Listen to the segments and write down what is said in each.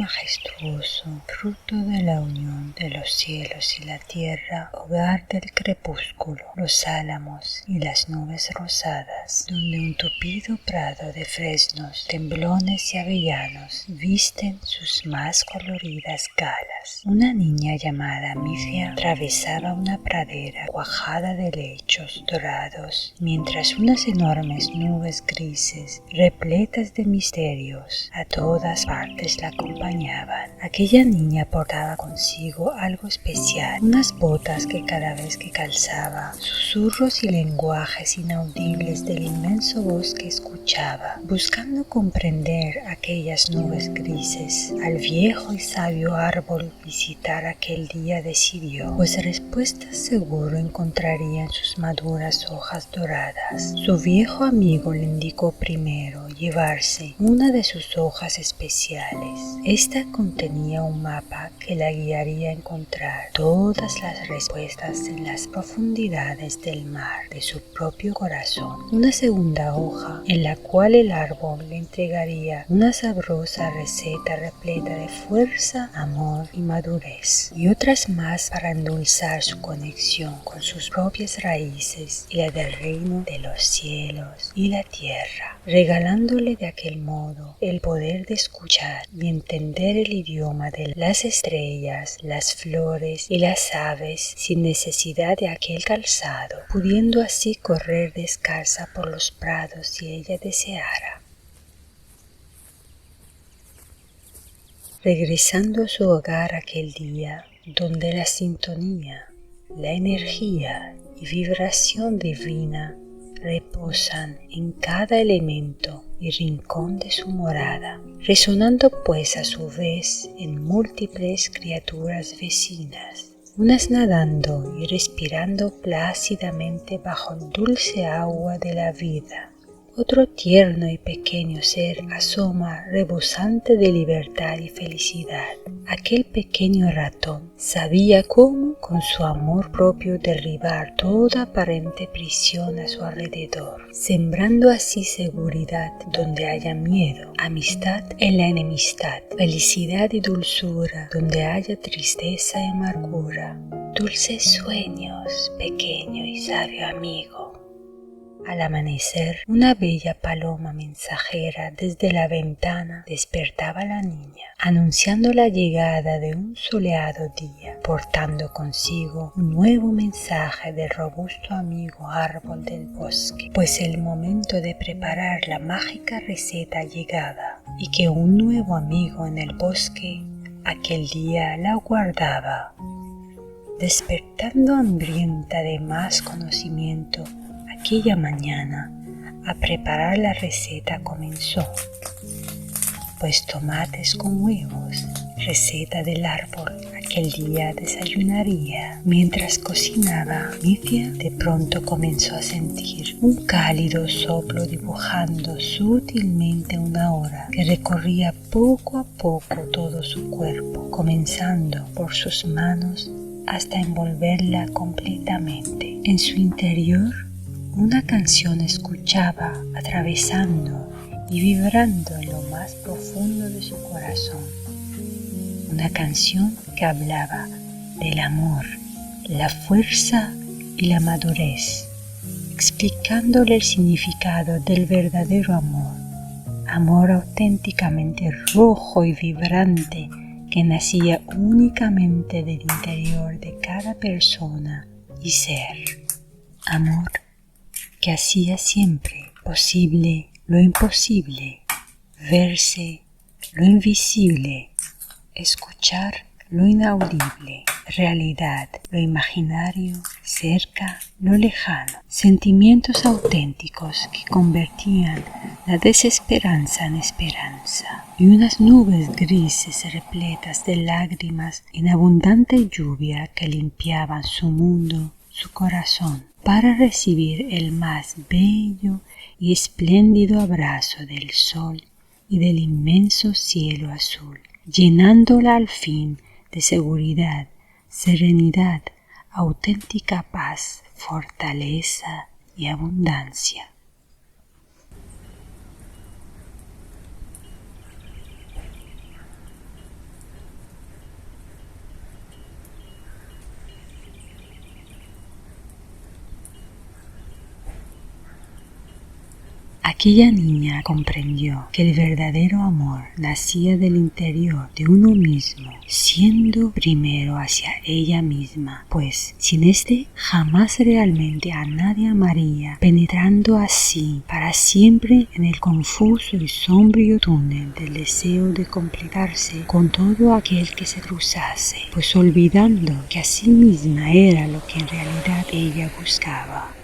majestuoso, fruto de la unión de los cielos y la tierra, hogar del crepúsculo, los álamos y las nubes rosadas, donde un tupido prado de fresnos, temblones y avellanos visten sus más coloridas galas. Una niña llamada Mithia atravesaba una pradera cuajada de lechos dorados, mientras unas enormes nubes grises, repletas de misterios, a todas partes la acompañaban. Aquella niña portaba consigo algo especial, unas botas que cada vez que calzaba, susurros y lenguajes inaudibles del inmenso bosque escuchaba, buscando comprender aquellas nubes grises. Al viejo y sabio árbol visitar aquel día decidió, pues respuestas seguro encontraría en sus maduras hojas doradas. Su viejo amigo le indicó primero llevarse una de sus hojas especiales. Esta contenía un mapa que la guiaría a encontrar todas las respuestas en las profundidades del mar de su propio corazón. Una segunda hoja en la cual el árbol le entregaría una sabrosa receta repleta de fuerza, amor y madurez, y otras más para endulzar su conexión con sus propias raíces y la del reino de los cielos y la tierra, regalándole de aquel modo el poder de escuchar y entender el idioma de las estrellas, las flores y las aves sin necesidad de aquel calzado, pudiendo así correr descalza por los prados si ella deseara. Regresando a su hogar aquel día, donde la sintonía, la energía y vibración divina reposan en cada elemento y rincón de su morada, resonando pues a su vez en múltiples criaturas vecinas, unas nadando y respirando plácidamente bajo el dulce agua de la vida. Otro tierno y pequeño ser asoma rebosante de libertad y felicidad. Aquel pequeño ratón sabía cómo con su amor propio derribar toda aparente prisión a su alrededor, sembrando así seguridad donde haya miedo, amistad en la enemistad, felicidad y dulzura donde haya tristeza y amargura. Dulces sueños, pequeño y sabio amigo. Al amanecer, una bella paloma mensajera desde la ventana despertaba a la niña, anunciando la llegada de un soleado día, portando consigo un nuevo mensaje del robusto amigo árbol del bosque, pues el momento de preparar la mágica receta llegaba, y que un nuevo amigo en el bosque aquel día la aguardaba. Despertando hambrienta de más conocimiento, aquella mañana a preparar la receta comenzó, pues tomates con huevos, receta del árbol, aquel día desayunaría. Mientras cocinaba, Mithia de pronto comenzó a sentir un cálido soplo dibujando sutilmente una hora que recorría poco a poco todo su cuerpo, comenzando por sus manos hasta envolverla completamente. En su interior, una canción escuchaba, atravesando y vibrando en lo más profundo de su corazón. Una canción que hablaba del amor, la fuerza y la madurez, explicándole el significado del verdadero amor, amor auténticamente rojo y vibrante que nacía únicamente del interior de cada persona y ser. Amor que hacía siempre posible lo imposible, verse lo invisible, escuchar lo inaudible, realidad lo imaginario, cerca lo lejano, sentimientos auténticos que convertían la desesperanza en esperanza, y unas nubes grises repletas de lágrimas en abundante lluvia que limpiaban su mundo, su corazón, para recibir el más bello y espléndido abrazo del sol y del inmenso cielo azul, llenándola al fin de seguridad, serenidad, auténtica paz, fortaleza y abundancia. Aquella niña comprendió que el verdadero amor nacía del interior de uno mismo, siendo primero hacia ella misma, pues sin este jamás realmente a nadie amaría, penetrando así para siempre en el confuso y sombrío túnel del deseo de completarse con todo aquel que se cruzase, pues olvidando que a sí misma era lo que en realidad ella buscaba.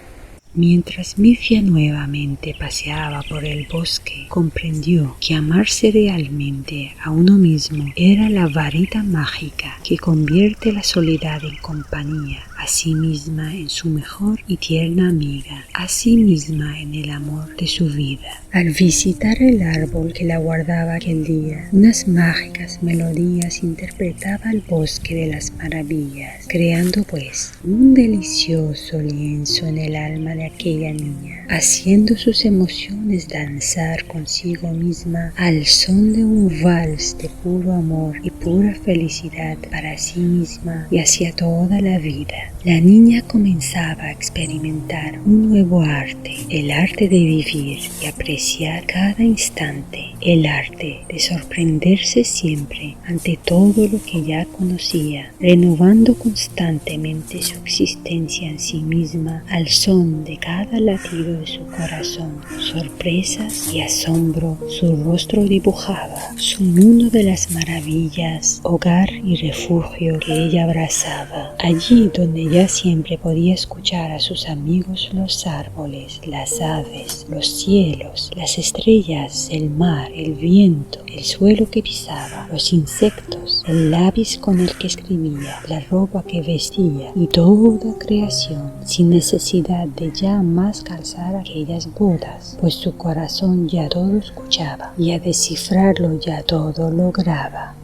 Mientras Mifia nuevamente paseaba por el bosque, comprendió que amarse realmente a uno mismo era la varita mágica que convierte la soledad en compañía, a sí misma en su mejor y tierna amiga, a sí misma en el amor de su vida. Al visitar el árbol que la guardaba aquel día, unas mágicas melodías interpretaba el bosque de las maravillas, creando pues un delicioso lienzo en el alma de aquella niña, haciendo sus emociones danzar consigo misma al son de un vals de puro amor y pura felicidad para sí misma y hacia toda la vida. La niña comenzaba a experimentar un nuevo arte, el arte de vivir y apreciar cada instante, el arte de sorprenderse siempre ante todo lo que ya conocía, renovando constantemente su existencia en sí misma al son de cada latido de su corazón. Sorpresas y asombro su rostro dibujaba, su mundo de las maravillas, hogar y refugio que ella abrazaba. Allí donde ya siempre podía escuchar a sus amigos los árboles, las aves, los cielos, las estrellas, el mar, el viento, el suelo que pisaba, los insectos, el lápiz con el que escribía, la ropa que vestía y toda creación, sin necesidad de ya más calzar aquellas botas, pues su corazón ya todo escuchaba y a descifrarlo ya todo lograba.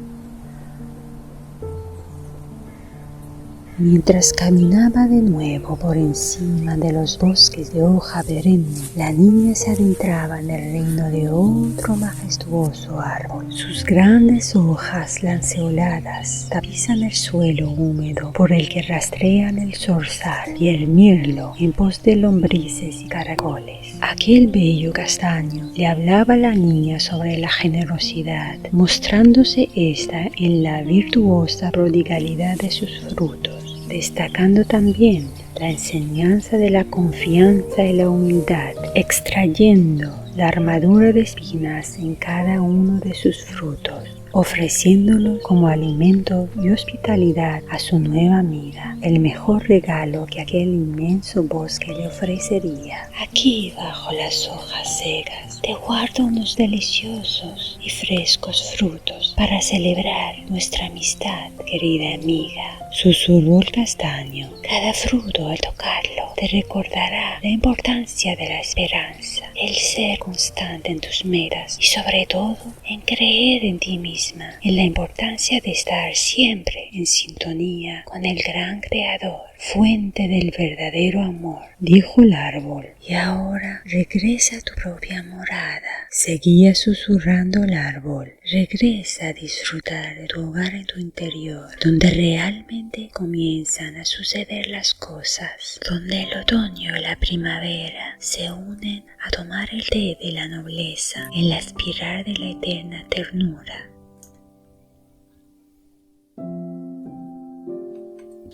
Mientras caminaba de nuevo por encima de los bosques de hoja perenne, la niña se adentraba en el reino de otro majestuoso árbol. Sus grandes hojas lanceoladas tapizan el suelo húmedo por el que rastrean el zorzal y el mirlo en pos de lombrices y caracoles. Aquel bello castaño le hablaba a la niña sobre la generosidad, mostrándose esta en la virtuosa prodigalidad de sus frutos, destacando también la enseñanza de la confianza y la humildad, extrayendo la armadura de espinas en cada uno de sus frutos, ofreciéndolo como alimento y hospitalidad a su nueva amiga, el mejor regalo que aquel inmenso bosque le ofrecería. Aquí, bajo las hojas secas, te guardo unos deliciosos y frescos frutos para celebrar nuestra amistad, querida amiga, susurró el castaño. Cada fruto al tocarlo te recordará la importancia de la esperanza, el ser constante en tus metas y sobre todo en creer en ti misma, en la importancia de estar siempre en sintonía con el gran Creador, fuente del verdadero amor, dijo el árbol. Y ahora regresa a tu propia morada, seguía susurrando el árbol. Regresa a disfrutar de tu hogar en tu interior, donde realmente comienzan a suceder las cosas, donde el otoño y la primavera se unen a tomar el té de la nobleza, en la espiral de la eterna ternura,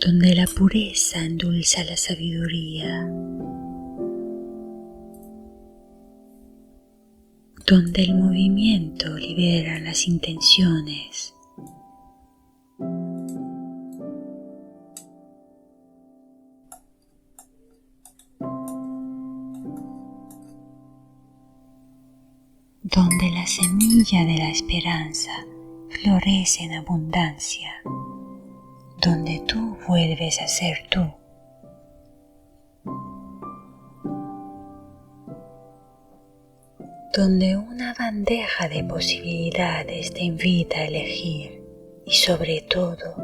donde la pureza endulza la sabiduría, donde el movimiento libera las intenciones, donde la semilla de la esperanza florece en abundancia, donde tú vuelves a ser tú. Donde una bandeja de posibilidades te invita a elegir y sobre todo,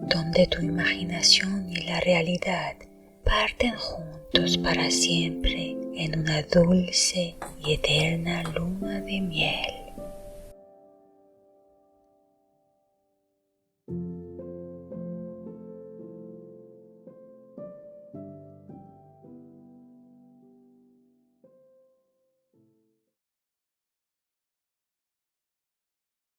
donde tu imaginación y la realidad parten juntos para siempre en una dulce y eterna luna de miel.